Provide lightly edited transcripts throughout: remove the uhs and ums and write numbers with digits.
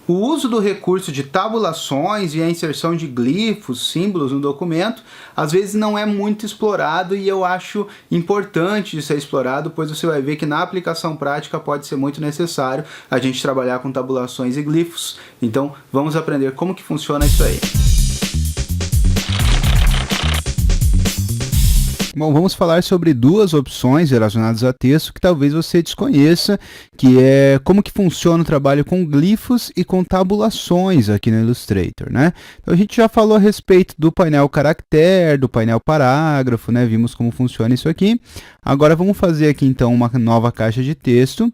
O uso do recurso de tabulações e a inserção de glifos, símbolos no documento, às vezes não é muito explorado e eu acho importante de ser explorado, pois você vai ver que na aplicação prática pode ser muito necessário a gente trabalhar com tabulações e glifos. Então vamos aprender como que funciona isso aí. Bom, vamos falar sobre duas opções relacionadas a texto que talvez você desconheça, que é como que funciona o trabalho com glifos e com tabulações aqui no Illustrator, né? Então a gente já falou a respeito do painel caractere, do painel parágrafo, né? Vimos como funciona isso aqui. Agora vamos fazer aqui então uma nova caixa de texto.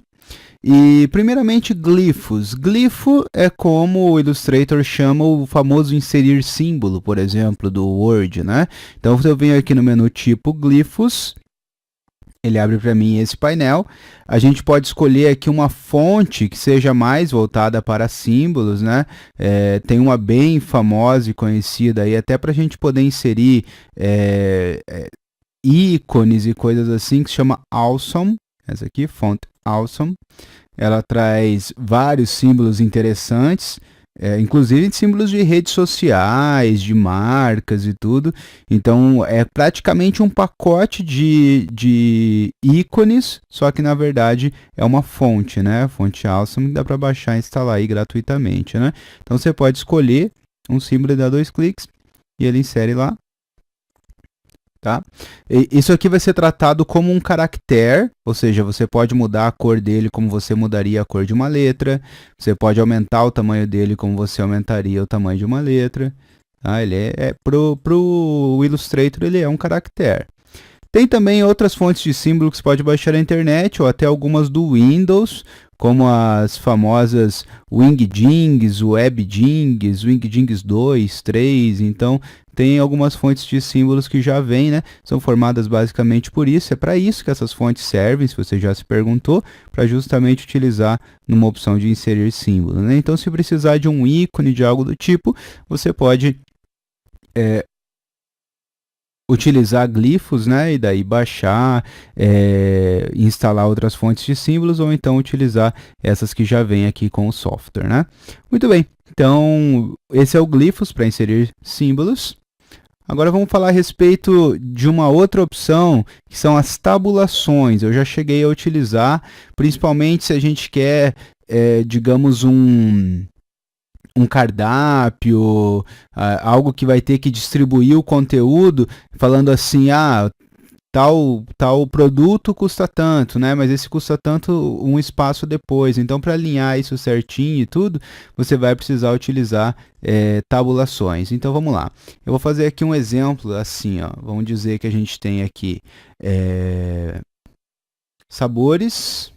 E, primeiramente, glifos. Glifo é como o Illustrator chama o famoso inserir símbolo, por exemplo, do Word, né? Então, eu venho aqui no menu tipo glifos, ele abre para mim esse painel. A gente pode escolher aqui uma fonte que seja mais voltada para símbolos, né? Tem uma bem famosa e conhecida aí, até para a gente poder inserir ícones e coisas assim, que se chama Awesome. Essa aqui, Font Awesome. Ela traz vários símbolos interessantes, inclusive símbolos de redes sociais, de marcas e tudo. Então, é praticamente um pacote de ícones, só que, na verdade, é uma fonte, né? Fonte Awesome, que dá para baixar e instalar aí gratuitamente, né? Então, você pode escolher um símbolo e dar 2 cliques, e ele insere lá. Tá? Isso aqui vai ser tratado como um caractere, ou seja, você pode mudar a cor dele como você mudaria a cor de uma letra, você pode aumentar o tamanho dele como você aumentaria o tamanho de uma letra. Tá? Ele pro Illustrator ele é um caractere. Tem também outras fontes de símbolo que você pode baixar na internet, ou até algumas do Windows, como as famosas Wingdings, WebDings, Wingdings 2, 3, então tem algumas fontes de símbolos que já vêm, né? São formadas basicamente por isso, é para isso que essas fontes servem, se você já se perguntou, para justamente utilizar numa opção de inserir símbolo, né? Então, se precisar de um ícone, de algo do tipo, você pode utilizar glifos, né, e daí baixar, instalar outras fontes de símbolos, ou então utilizar essas que já vêm aqui com o software, né? Muito bem, então esse é o glifos para inserir símbolos. Agora vamos falar a respeito de uma outra opção, que são as tabulações. Eu já cheguei a utilizar, principalmente se a gente quer, digamos, um cardápio, algo que vai ter que distribuir o conteúdo, falando assim, tal produto custa tanto, né? Mas esse custa tanto um espaço depois. Então, para alinhar isso certinho e tudo, você vai precisar utilizar tabulações. Então, vamos lá. Eu vou fazer aqui um exemplo assim, ó. Vamos dizer que a gente tem aqui sabores.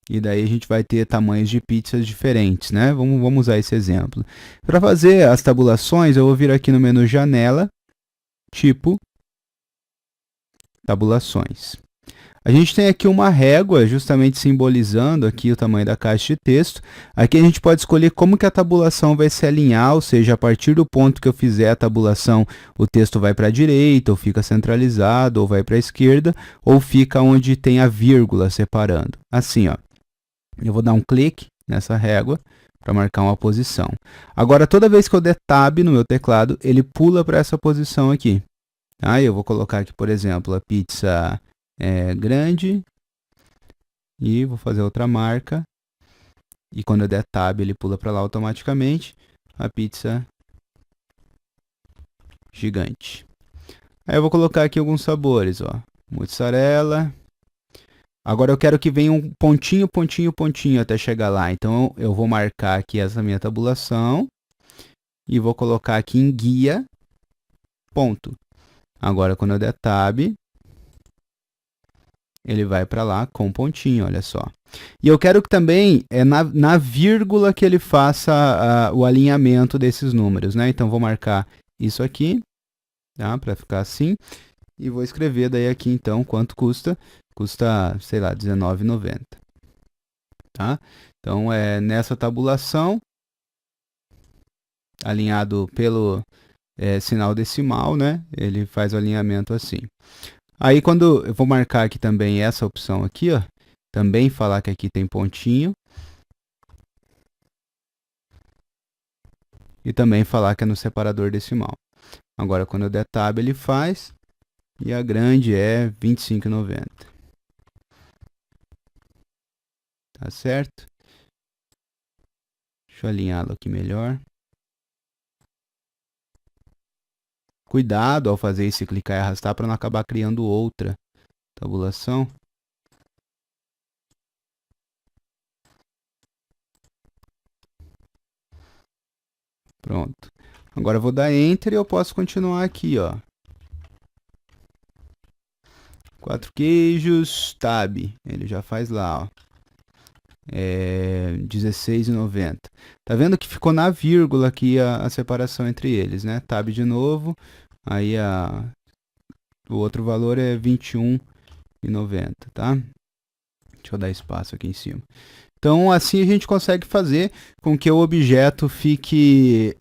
E daí a gente vai ter tamanhos de pizzas diferentes, né? Vamos usar esse exemplo. Para fazer as tabulações, eu vou vir aqui no menu Janela, Tipo, Tabulações. A gente tem aqui uma régua, justamente simbolizando aqui o tamanho da caixa de texto. Aqui a gente pode escolher como que a tabulação vai se alinhar, ou seja, a partir do ponto que eu fizer a tabulação, o texto vai para a direita, ou fica centralizado, ou vai para a esquerda, ou fica onde tem a vírgula separando. Assim, ó. Eu vou dar um clique nessa régua para marcar uma posição. Agora, toda vez que eu der Tab no meu teclado, ele pula para essa posição aqui. Tá? Eu vou colocar aqui, por exemplo, a pizza grande e vou fazer outra marca. E quando eu der Tab, ele pula para lá automaticamente. A pizza gigante. Aí eu vou colocar aqui alguns sabores, ó. Mussarela. Agora eu quero que venha um pontinho, pontinho, pontinho até chegar lá. Então eu vou marcar aqui essa minha tabulação e vou colocar aqui em guia, ponto. Agora quando eu der Tab, ele vai para lá com pontinho, olha só. E eu quero que também na vírgula que ele faça o alinhamento desses números, né? Então vou marcar isso aqui, tá? Para ficar assim. E vou escrever daí aqui então quanto custa. Custa, sei lá, R$19,90. Tá? Então, nessa tabulação, alinhado pelo sinal decimal, né? Ele faz o alinhamento assim. Aí, quando eu vou marcar aqui também essa opção aqui, ó, também falar que aqui tem pontinho. e também falar que é no separador decimal. Agora, quando eu der Tab, ele faz, e a grande é 25,90. Tá certo? Deixa eu alinhá-lo aqui melhor. Cuidado ao fazer isso, clicar e arrastar para não acabar criando outra tabulação. Pronto. Agora eu vou dar Enter e eu posso continuar aqui, ó. 4 queijos, Tab. Ele já faz lá, ó. 16,90. Tá vendo que ficou na vírgula aqui a separação entre eles, né? Tab de novo. Aí o outro valor é 21,90, tá? Deixa eu dar espaço aqui em cima. Então, assim a gente consegue fazer com que o objeto fique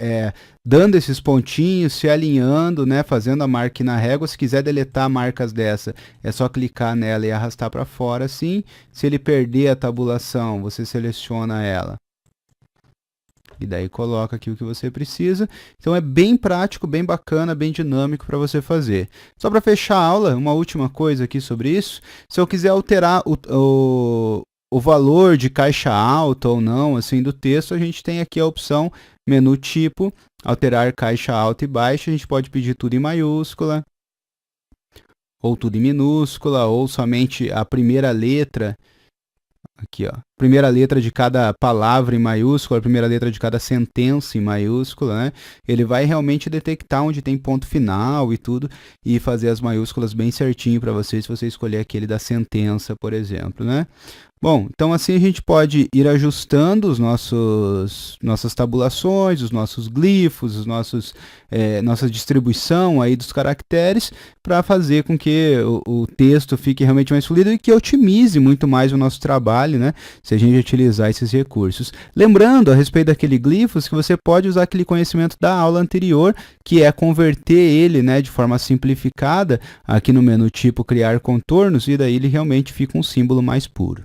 dando esses pontinhos, se alinhando, né, fazendo a marca aqui na régua. Se quiser deletar marcas dessa, é só clicar nela e arrastar para fora assim. Se ele perder a tabulação, você seleciona ela. E daí coloca aqui o que você precisa. Então é bem prático, bem bacana, bem dinâmico para você fazer. Só para fechar a aula, uma última coisa aqui sobre isso. Se eu quiser alterar o valor de caixa alta ou não, assim, do texto, a gente tem aqui a opção menu tipo, alterar caixa alta e baixa. A gente pode pedir tudo em maiúscula, ou tudo em minúscula, ou somente a primeira letra. Aqui, ó, primeira letra de cada palavra em maiúscula, a primeira letra de cada sentença em maiúscula, né? Ele vai realmente detectar onde tem ponto final e tudo, e fazer as maiúsculas bem certinho para você, se você escolher aquele da sentença, por exemplo, né? Bom, então assim a gente pode ir ajustando nossas tabulações, os nossos glifos, nossa distribuição aí dos caracteres, para fazer com que o texto fique realmente mais fluido e que otimize muito mais o nosso trabalho, né? Se a gente utilizar esses recursos. Lembrando, a respeito daquele glifos, que você pode usar aquele conhecimento da aula anterior, que é converter ele, né, de forma simplificada, aqui no menu tipo criar contornos, e daí ele realmente fica um símbolo mais puro.